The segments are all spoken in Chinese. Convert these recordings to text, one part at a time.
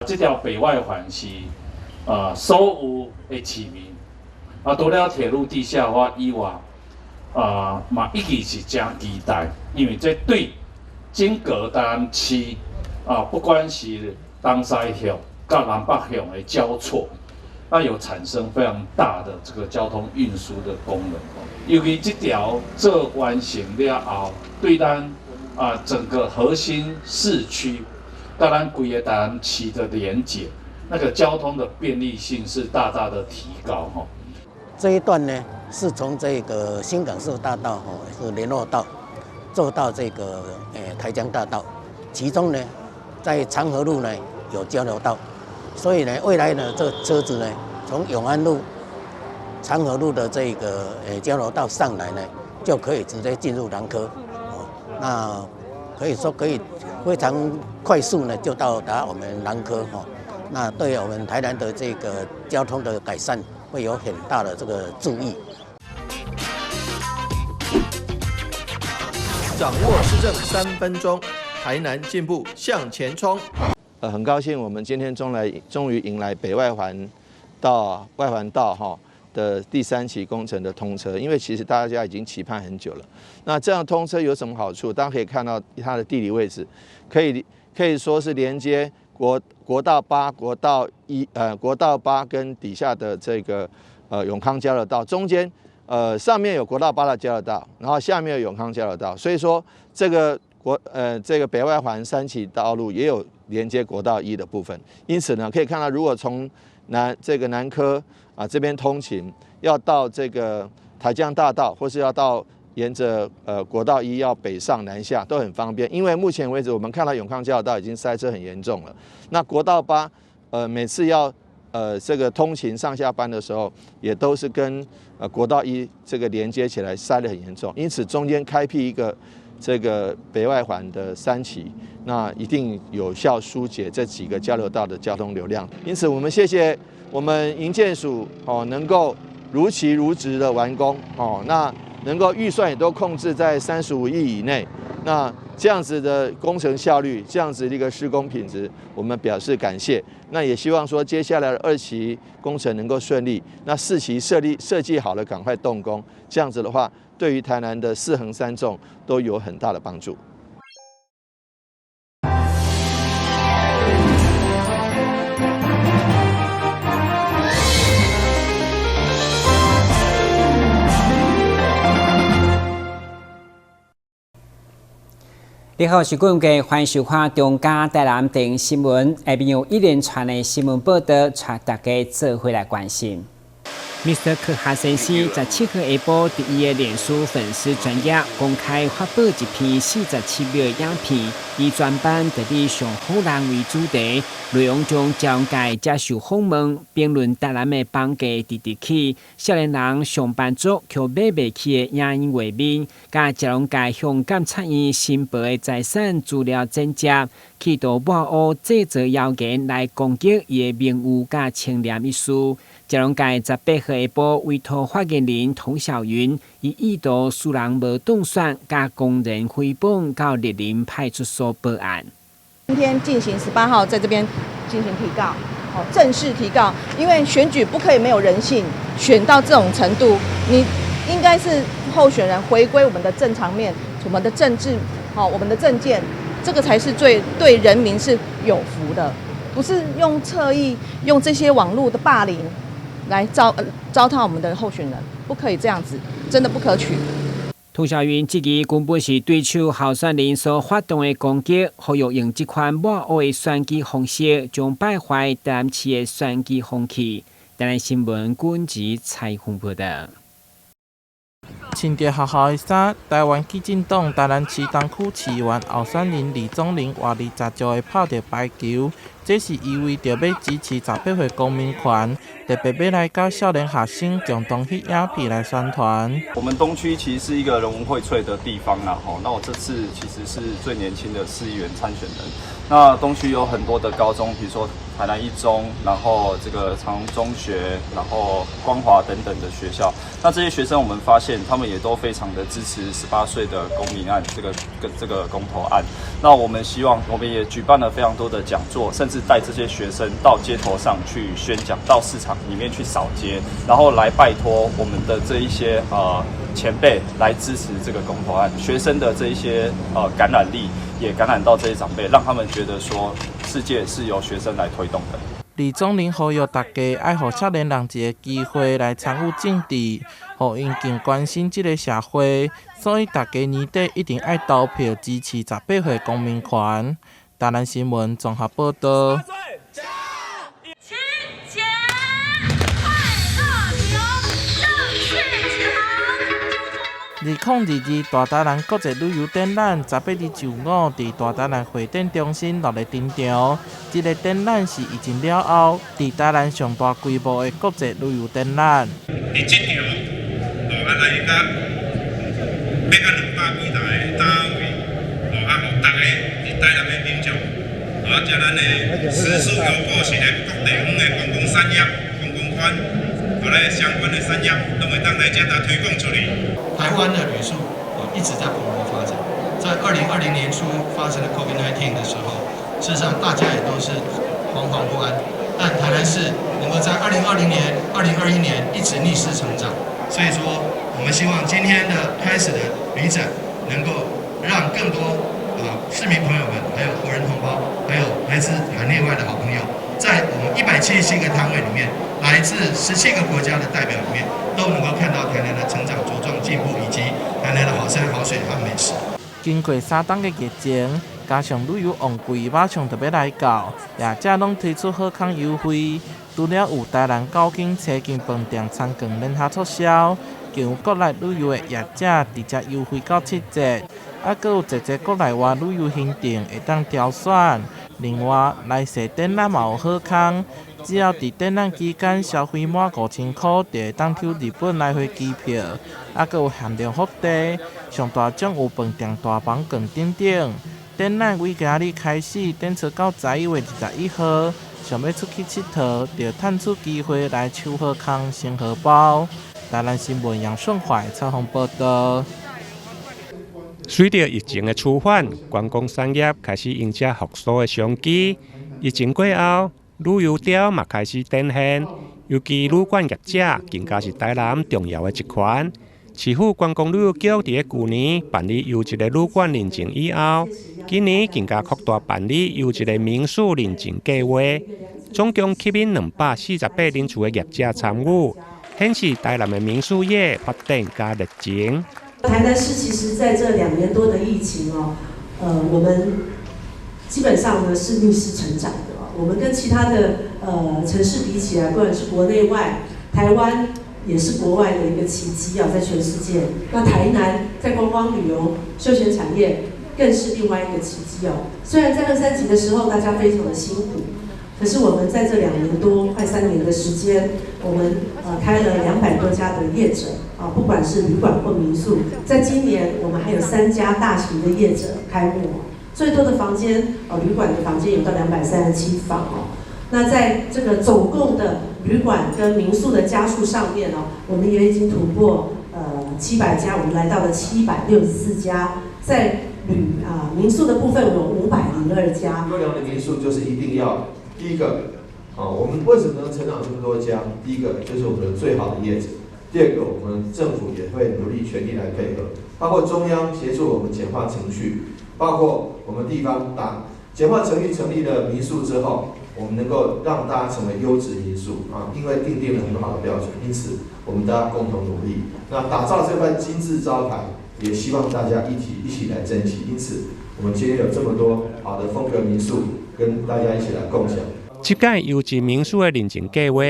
这条北外环是首有的市民除了铁路地下化以外，嘛一直是真期待，因为这对整个台南市不管是东西向到南北向的交错，那有产生非常大的这个交通运输的功能。尤其这条做完成了后，对咱整个核心市区，跟咱规个台南市的连接，那个交通的便利性是大大的提高哈。这一段呢，是从这个新港社大道是联络道，做到这个台江大道，其中呢，在长河路呢有交流道，所以呢，未来呢，这个车子呢，从永安路、长河路的这个交流道上来呢，就可以直接进入南科，那可以说可以非常快速呢就到达我们南科那对我们台南的这个交通的改善会有很大的这个注意。掌握市政3分钟，台南进步向前冲。很高兴我们今天终于迎来北外环到外环道的第3期工程的通车，因为其实大家已经期盼很久了。那这样通车有什么好处？大家可以看到它的地理位置，可以说是连接国道8、国道8跟底下的这个永康交流道，中间上面有国道8的交流道，然后下面有永康交流道，所以说这个北外环3期道路也有连接国道1的部分。因此呢，可以看到如果从南科这边通勤，要到这个台江大道，或是要到沿着国道1要北上南下都很方便。因为目前为止我们看到永康交流道已经塞车很严重了，那国道8每次要这个通勤上下班的时候，也都是跟国道1这个连接起来塞得很严重。因此中间开辟一个这个北外环的3期，那一定有效疏解这几个交流道的交通流量。因此我们谢谢我们营建署能够如期如职的完工那能够预算也都控制在35亿以内，那这样子的工程效率，这样子的一个施工品质，我们表示感谢。那也希望说接下来的2期工程能够顺利，那4期设计好了赶快动工，这样子的话，对于台南的4横3纵都有很大的帮助。你好，是各位欢迎收看中嘉台南电视新闻，下面有一连串的新闻报道，带大家做回来关心。Mr. 柯哈先生17号下晡，伫伊的脸书粉丝专页公开发布一篇47秒的影片，以专版在地上好人为主题，内容中交通界接受访问，评论台南的房价直直起，少年人上班族却买不起的影音画面，甲交通界向监察院申报的财产资料真假，企图抹黑制造谣言来攻击伊的名誉甲清廉一事。交通界18号下晡委托发言人童晓云，以意图使人无当选，甲工人诽谤到莅林派出所报案。今天进行18号在这边进行提告，正式提告，因为选举不可以没有人性，选到这种程度，你应该是候选人回归我们的正常面，我们的政治，我们的政见，这个才是最对人民是有福的，不是用侧翼用这些网络的霸凌来糟蹋我们的候选人，不可以这样子，真的不可取。涂晓云质疑根本是对手候选人所发动的攻击，呼吁用这款抹黑的选举方式，将败坏台南市的选举风气。台南新闻军职采访报道。穿着学校的衫，台湾基进党台南市东区市议员候选人李宗麟活力十足的拍着排球，这是意味着要支持18岁公民权，特别要来教少年学生共同翕影片来宣传。我们东区其实是一个人文荟萃的地方啦，那我这次其实是最年轻的市议员参选人。那东区有很多的高中，比如说台南一中，然后这个长荣中学，然后光华等等的学校。那这些学生，我们发现他们也都非常的支持18岁的公民案这个公投案。那我们希望，我们也举办了非常多的讲座，甚至带这些学生到街头上去宣讲，到市场里面去扫街，然后来拜托我们的这一些前辈来支持这个公投案。学生的这一些感染力也感染到这些长辈，让他们觉得说世界是由学生来推动的。李总领呼吁大家爱予少年人一个机会来参与政治，予因更关心这个社会，所以大家年底一定爱投票支持18岁公民权。台南新闻综合报道。2022大台南国际旅游展览18日上午伫大台南会展中心落来登场。这个展览是疫情了后伫台南上大规模的国际旅游展览。伫这场来甲要甲200几台的单位，互大家伫台南的民众，将咱的时速优步是咧各地方的观光产业、观光圈。来相关的产业都会当来将它推广出来。台湾的旅宿一直在蓬勃发展。在2020年初发生的 COVID-19 的时候，事实上大家也都是惶惶不安。但台南市能够在2020年、2021年一直逆势成长，所以说我们希望今天的开始的旅展能够让更多市民朋友们，还有国人同胞，还有来自海内外的好朋友，在我们177个摊位里面。来自17个国家的代表里面，都能够看到台南的成长茁壮进步，以及台南的好山好水和美食。经过3档的疫情，加上旅游旺季马上就要来到，业者拢推出好康优惠。除了有台南9间车间饭店参观联合促销，更有国内旅游的业者直接优惠到7折，还佫有一个国内外旅游行程会当挑选。另外，来踅展览嘛有好康。只要伫展览期间消费满5000块，就会当抽日本来回机票，还佫有限量福袋，上大奖有饭店大房券等等。展览为今日开始，展出到11月21号，想要出去佚佗，就趁此机会来抽好康先荷包。台南新闻杨顺怀采访报道。随着疫情的趋缓，观光产业开始迎接复苏的商机。疫情过后，旅游潮嘛开始展现，尤其旅馆业者更加是台南重要的一环。市府观光旅游局伫去年办理优质的旅馆认证以后，今年更加扩大办理优质的民宿认证计划，总共吸引248人次的业者参与，显示台南的民宿业发展加热情。台南市其实在这2年多的疫情我们基本上呢是逆势成长的。我们跟其他的城市比起来，不管是国内外，台湾也是国外的一个奇迹在全世界。那台南在观光旅游、休闲产业更是另外一个奇迹虽然在2、3级的时候大家非常的辛苦，可是我们在这2年多、快3年的时间，我们开了200多家的业者不管是旅馆或民宿。在今年我们还有3家大型的业者开幕。最多的房间旅馆的房间有到237房那在这个总共的旅馆跟民宿的家数上面我们也已经突破700家，我们来到了764家。在民宿的部分有502家。优良的民宿就是一定要第一个我们为什么能成长这么多家？第一个就是我们的最好的业者，第二个我们政府也会努力全力来配合，包括中央协助我们简化程序。包括我们地方简化程序成立了民宿之后，我们能够让大家成为优质民宿因为订定了很好的标准，因此我们大家共同努力，那打造这块金字招牌，也希望大家一起来珍惜。因此，我们今天有这么多好的风格民宿，跟大家一起来共享。这届优质民宿的认证计划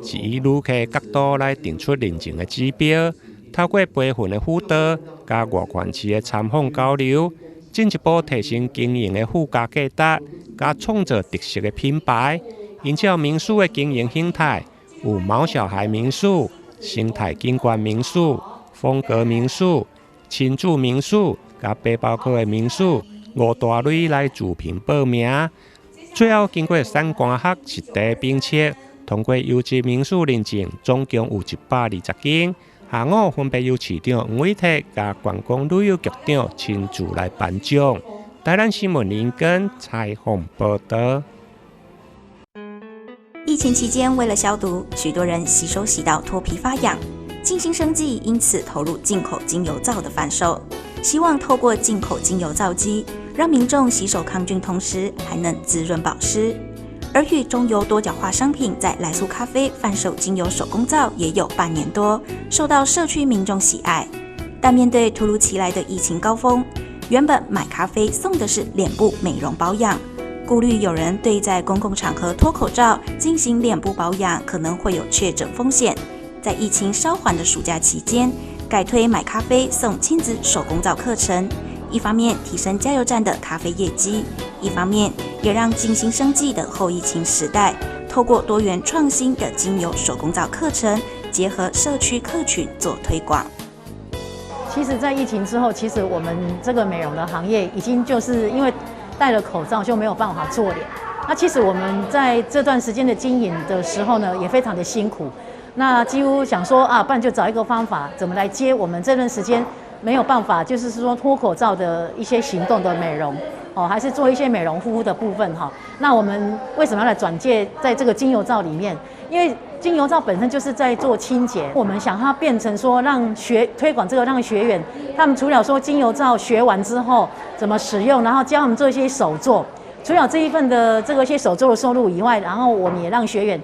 是以旅客角度来定出认证的指标，透过培训的辅导，加外县市的参访交流。进一步提升经营的附加价值，加创造特色的品牌。因照民宿的经营形态，有毛小孩民宿、生态景观民宿、风格民宿、亲子民宿、加背包客的民宿、5大类来自评报名，最后经过3关学实地评测，通过优质民宿认证，总共有120间。下午分别由市长黄伟哲加观光旅游局长亲自来颁奖。台南新闻林根采访报道。疫情期间，为了消毒，许多人洗手洗到脱皮发痒。静心生技因此投入进口精油皂的贩售，希望透过进口精油皂机，让民众洗手抗菌，同时还能滋润保湿。而与中油多角化商品在来素咖啡贩售精油手工皂也有半年多，受到社区民众喜爱。但面对突如其来的疫情高峰，原本买咖啡送的是脸部美容保养，顾虑有人对在公共场合脱口罩进行脸部保养可能会有确诊风险，在疫情稍缓的暑假期间，改推买咖啡送亲子手工皂课程，一方面提升加油站的咖啡业绩，一方面也让静心生技的后疫情时代，透过多元创新的精油手工皂课程，结合社区客群做推广。其实，在疫情之后，其实我们这个美容的行业已经就是因为戴了口罩就没有办法做脸。那其实我们在这段时间的经营的时候呢，也非常的辛苦。那几乎想说啊，不然就找一个方法，怎么来接我们这段时间没有办法，就是说脱口罩的一些行动的美容哦，还是做一些美容护肤的部分哈。那我们为什么要来转介在这个精油皂里面？因为精油皂本身就是在做清洁，我们想它变成说让推广这个，让学员他们除了说精油皂学完之后怎么使用，然后教他们做一些手作，除了这一份的这个一些手作的收入以外，然后我们也让学员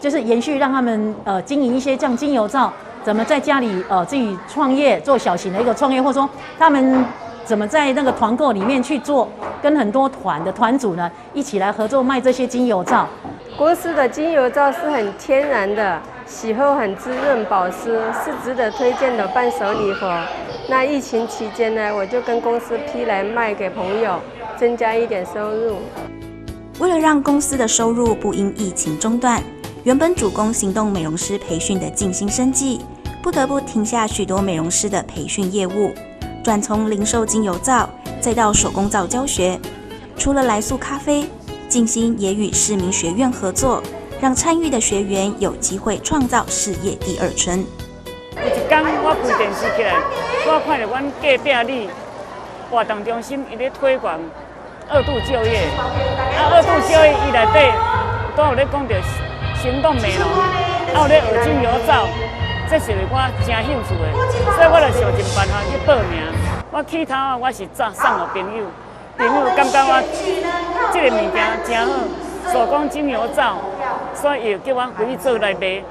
就是延续让他们经营一些这样精油皂，怎么在家里自己创业做小型的一个创业，或者说他们怎么在那个团购里面去做，跟很多团的团主呢一起来合作卖这些精油皂。国师的精油皂是很天然的，洗后很滋润保湿，是值得推荐的伴手礼盒。那疫情期间呢，我就跟公司批来卖给朋友，增加一点收入。为了让公司的收入不因疫情中断，原本主攻行动美容师培训的静心生技，不得不停下许多美容师的培训业务，转从零售精油皂，再到手工皂教学。除了来素咖啡，静心也与市民学院合作，让参与的学员有机会创造事业第二春。有一天我开电视起来，我看到阮隔壁里活动中心伊咧推广2度就业，2度就业伊内底都有咧讲到行动美容，有咧学精油皂，这是我真兴趣的，所以我就想尽办法去报名。我起头我是送给朋友。朋友感觉我这个物件真好，手工精油皂，所以又叫我回去做来卖，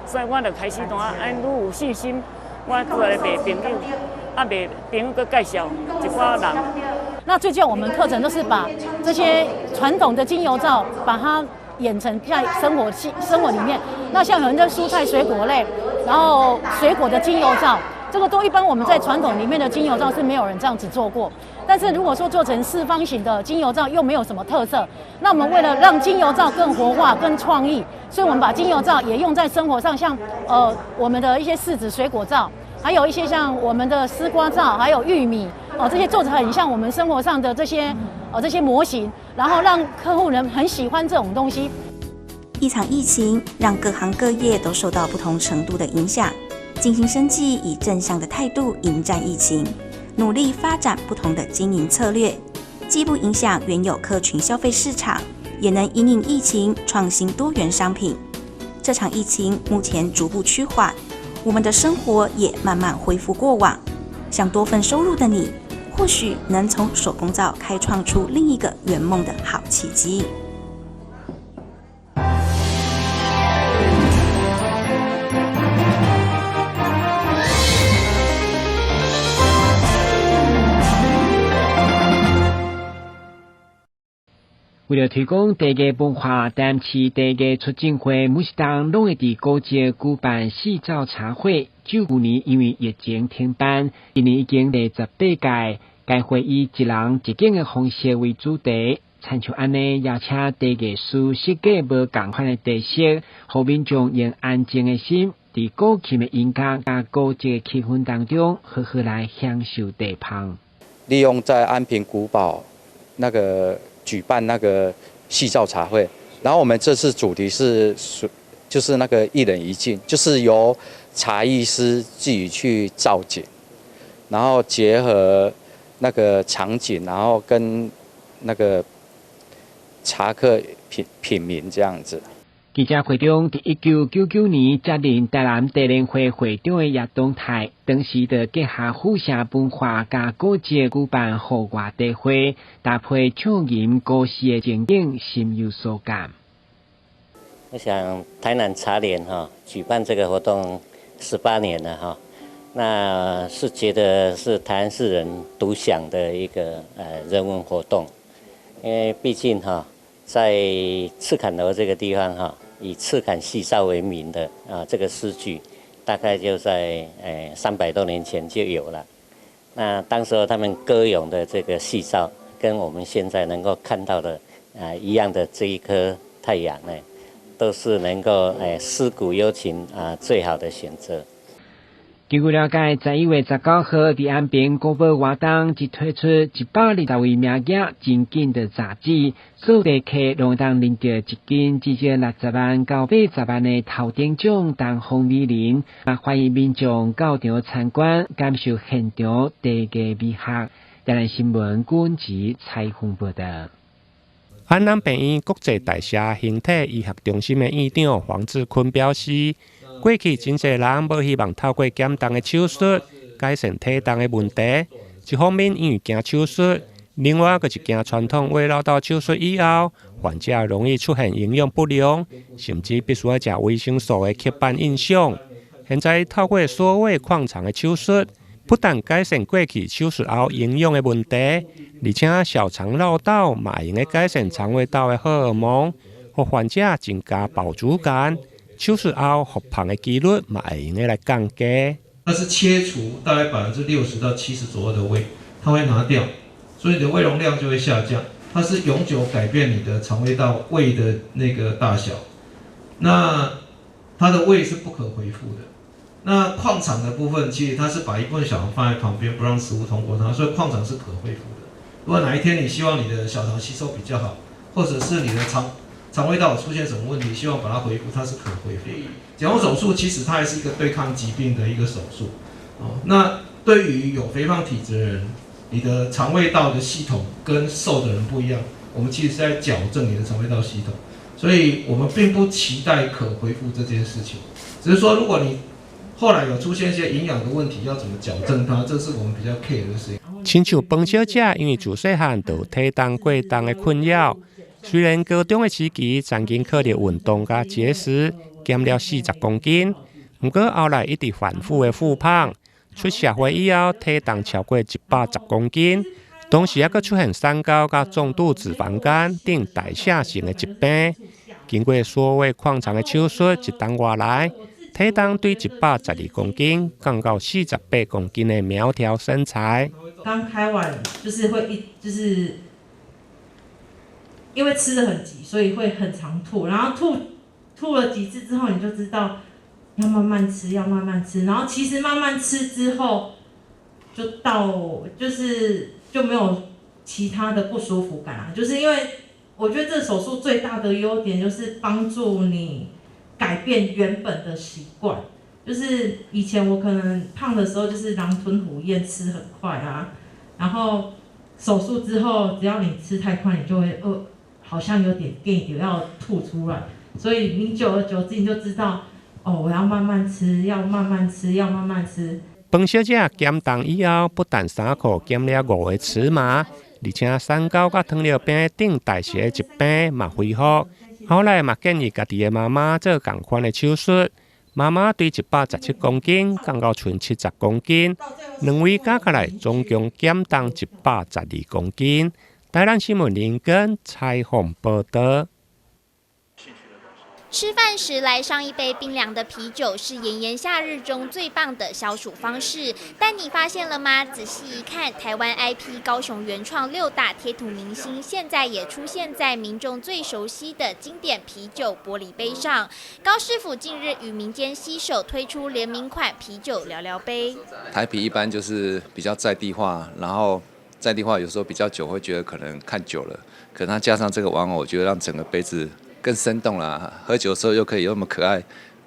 所以我就开始愈有信心，我做来卖朋友，卖朋友佮介绍一寡人。那最近我们课程都是把这些传统的精油皂，把它演成在生活里面。那像有人的蔬菜水果类，然后水果的精油皂。这个都一般我们在传统里面的精油皂是没有人这样子做过，但是如果说做成四方形的精油皂又没有什么特色，那我们为了让精油皂更活化、更创意，所以我们把精油皂也用在生活上，像我们的一些柿子水果皂，还有一些像我们的丝瓜皂，还有玉米这些做得很像我们生活上的这些模型，然后让客户人很喜欢这种东西。一场疫情让各行各业都受到不同程度的影响。静心生技以正向的态度迎战疫情，努力发展不同的经营策略，既不影响原有客群消费市场，也能因应疫情创新多元商品。这场疫情目前逐步趋缓，我们的生活也慢慢恢复过往。想多份收入的你，或许能从手工皂开创出另一个圆梦的好契机。为了推广地价文化，台南市地价促进会每时当拢会伫古节举办洗澡茶会。去年因为疫情停办，今年已经第18届。该会以一人一景的方式为主题，参像安尼邀请地价师设计无同款的地色，互民众用安静的心，伫古琴的音乐甲古节的气氛当中，好好来享受地芳。利用在安平古堡那个举办那个细造茶会，然后我们这次主题就是那个一人一境，就是由茶艺师自己去造景，然后结合那个场景，然后跟那个茶客品茗这样子。记者会中，伫1999年接任台南地联会会长的叶东泰，当时就结合富社文化甲古迹举办户外茶会，搭配唱吟歌诗的情景，深有所感。我想台南茶联举办这个活动18年了哈，那是觉得是台南市人独享的一个人文活动，因为毕竟在赤坎楼这个地方以赤坎细哨为名的这个诗句，大概就在300多年前就有了。那当时候他们歌咏的这个细哨，跟我们现在能够看到的一样的这一颗太阳呢，都是能够思古幽情最好的选择。据了解，11月19号，伫安平国宝活动即推出120位名额精进的杂志，所地客拢当领到一斤至少60万到80万的头顶奖当红米林，欢迎民众到场参观，感受现场茶艺美学。台南新闻管制采访报道。安南病院国际代谢形体医学中心的院长黄志坤表示，过去真侪人无希望透过减重的手术改善体重的问题，一方面因为惊手术，另外佫是惊传统胃绕道手术以后，患者容易出现营养不良，甚至必须要食维生素的刻板印象。现在透过缩胃扩肠的手术，不但改善过去手术后营养的问题，而且小肠绕道嘛会用改善肠胃道的荷尔蒙，互患者增加饱足感。手术后复胖的几率嘛会用来降低。它是切除大概60%到70%左右的胃，它会拿掉，所以你的胃容量就会下降。它是永久改变你的肠胃道胃的那个大小，那它的胃是不可恢复的。那矿场的部分，其实它是把一部分小肠放在旁边，不让食物通过它，所以矿场是可恢复的。如果哪一天你希望你的小肠吸收比较好，或者是你的肠胃道出现什么问题，希望把它恢复，它是可恢复。减重手术其实它还是一个对抗疾病的一个手术。那对于有肥胖体质的人，你的肠胃道的系统跟瘦的人不一样，我们其实是在矫正你的肠胃道系统，所以我们并不期待可恢复这件事情，只是说如果你后来有出现一些营养的问题，要怎么矫正它，这是我们比较 care 的事情。亲像彭小姐，因为自细汉就有体重过重的困扰，虽然高中的时期曾经靠着运动甲节食减了40公斤，不过后来一直反复的复胖，出社会以后体重超过110公斤，同时还佫出现三高甲重度脂肪肝等代谢性的疾病。经过缩胃扩肠的手术，1冬外来，体重对112公斤降到48公斤的苗条身材。刚开完就是会因为吃得很急，所以会很常吐，然后吐了几次之后，你就知道要慢慢吃，要慢慢吃。然后其实慢慢吃之后，就没有其他的不舒服感啊。就是因为我觉得这手术最大的优点就是帮助你改变原本的习惯。就是以前我可能胖的时候就是狼吞虎咽，吃很快啊，然后手术之后，只要你吃太快，你就会好像有点要吐出来。所以你久而久之你就知道，我要慢慢吃，要慢慢吃，要慢慢吃。彭小姐减重以后，不但衫裤减了5个尺码，而且三高甲糖尿病等代谢疾病嘛恢复。后来嘛建议家己的妈妈做同款的手术。妈妈对117公斤降到剩70公斤，两位加起来总共减重112公斤。台南新闻林根采访报道。吃饭时来上一杯冰凉的啤酒，是炎炎夏日中最棒的消暑方式。但你发现了吗？仔细一看，台湾 IP 高雄原创6大贴图明星，现在也出现在民众最熟悉的经典啤酒玻璃杯上。高市府近日与民间携手推出联名款啤酒聊聊杯。台啤一般就是比较在地化，然后在地化有时候比较久，会觉得可能看久了，可能它加上这个玩偶，我觉得让整个杯子更生动啦。喝酒的时候又可以有那么可爱，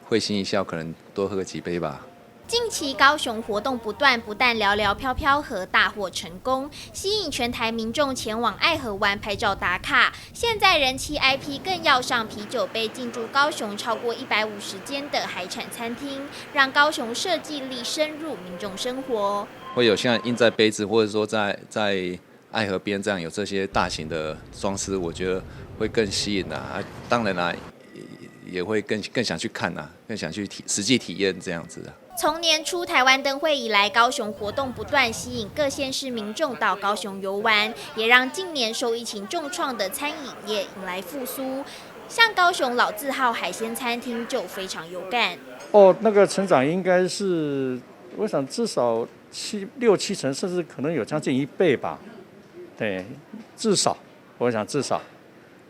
会心一笑，可能多喝个几杯吧。近期高雄活动不断，不但聊聊飘飘河大获成功，吸引全台民众前往爱河湾拍照打卡。现在人气 IP 更要上啤酒杯进驻高雄超过150间的海产餐厅，让高雄设计力深入民众生活。会有像印在杯子，或者说在爱河边这样有这些大型的装饰，我觉得会更吸引啊。当然啦，也会更想去看啊，更想去实际体验这样子啊。从年初台湾灯会以来，高雄活动不断，吸引各县市民众到高雄游玩，也让近年受疫情重创的餐饮业迎来复苏。像高雄老字号海鲜餐厅就非常有感。那个成长应该是，我想至少6、7成，甚至可能有将近1倍吧。对，至少，我想至少。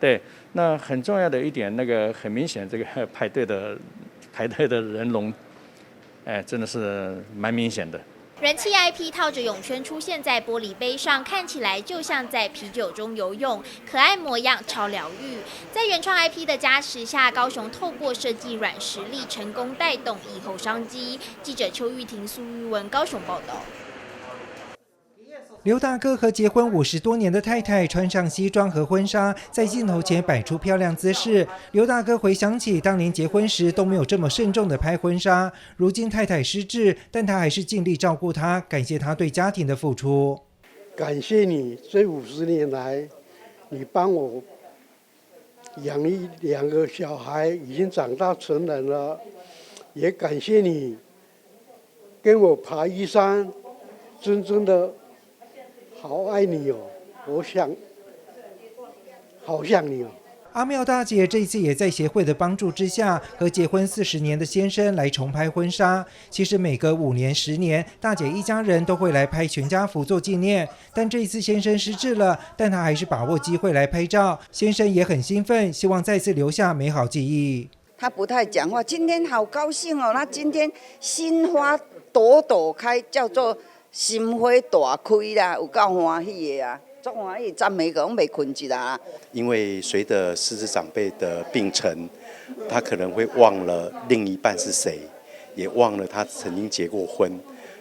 对，那很重要的一点，那个很明显，这个排队的人龙。真的是蛮明显的。人气 IP 套着泳圈出现在玻璃杯上，看起来就像在啤酒中游泳，可爱模样超疗愈。在原创 IP 的加持下，高雄透过设计软实力，成功带动以后商机。记者邱玉婷、苏玉文高雄报道。刘大哥和结婚50多年的太太穿上西装和婚纱，在镜头前摆出漂亮姿势。刘大哥回想起当年结婚时都没有这么慎重的拍婚纱，如今太太失智，但他还是尽力照顾她，感谢她对家庭的付出。感谢你这50年来，你帮我养2个小孩，已经长大成人了，也感谢你跟我爬一山，真正的。好爱你哦，好想你哦。阿妙大姐这次也在协会的帮助之下，和结婚40年的先生来重拍婚纱。其实每隔5年、10年，大姐一家人都会来拍全家福做纪念。但这一次先生失智了，但她还是把握机会来拍照。先生也很兴奋，希望再次留下美好记忆。他不太讲话，今天好高兴哦，他今天心花朵朵开，叫做。心花大开啦，有够欢喜的啊！足欢喜，昨暝个拢袂困一啦。因为随着失智长辈的病程，他可能会忘了另一半是谁，也忘了他曾经结过婚，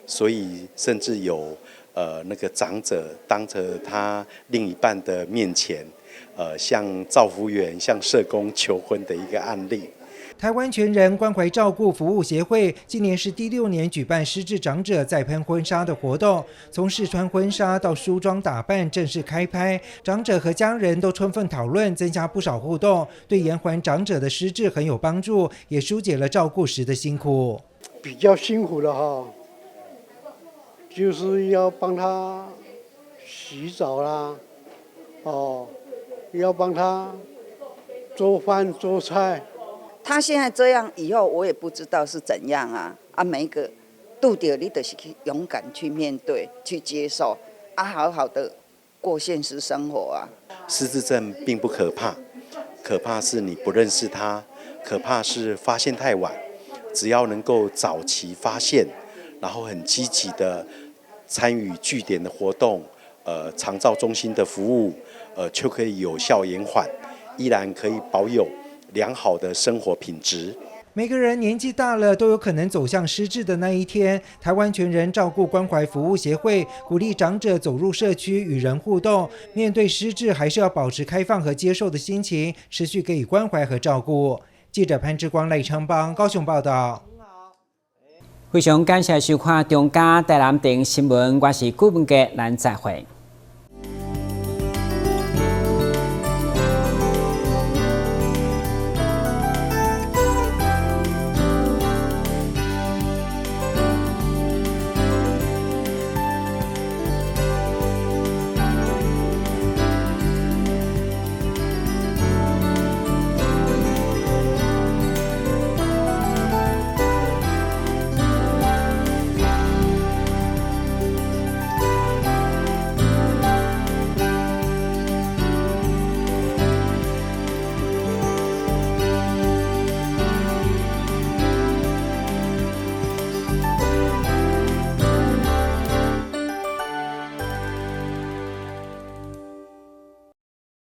所以甚至有那个长者当着他另一半的面前，向照服员、向社工求婚的一个案例。台湾全人关怀照顾服务协会今年是第6年举办失智长者再喷婚纱的活动，从试穿婚纱到梳妆打扮正式开拍，长者和家人都充分讨论，增加不少互动，对延缓长者的失智很有帮助，也疏解了照顾时的辛苦。比较辛苦的哈，就是要帮他洗澡啦，要帮他做饭做菜。他现在这样，以后我也不知道是怎样啊！每一个拄到你就是去勇敢去面对、去接受，好好的过现实生活啊。失智症并不可怕，可怕是你不认识他，可怕是发现太晚。只要能够早期发现，然后很积极的参与据点的活动，长照中心的服务，就可以有效延缓，依然可以保有良好的生活品质。每个人年纪大了都有可能走向失智的那一天。台湾全人照顾关怀服务协会鼓励长者走入社区与人互动，面对失智还是要保持开放和接受的心情，持续给予关怀和照顾。记者潘志光、赖昌邦高雄报道。非常感谢收看中嘉台南电新闻，我是顾文杰，咱再会。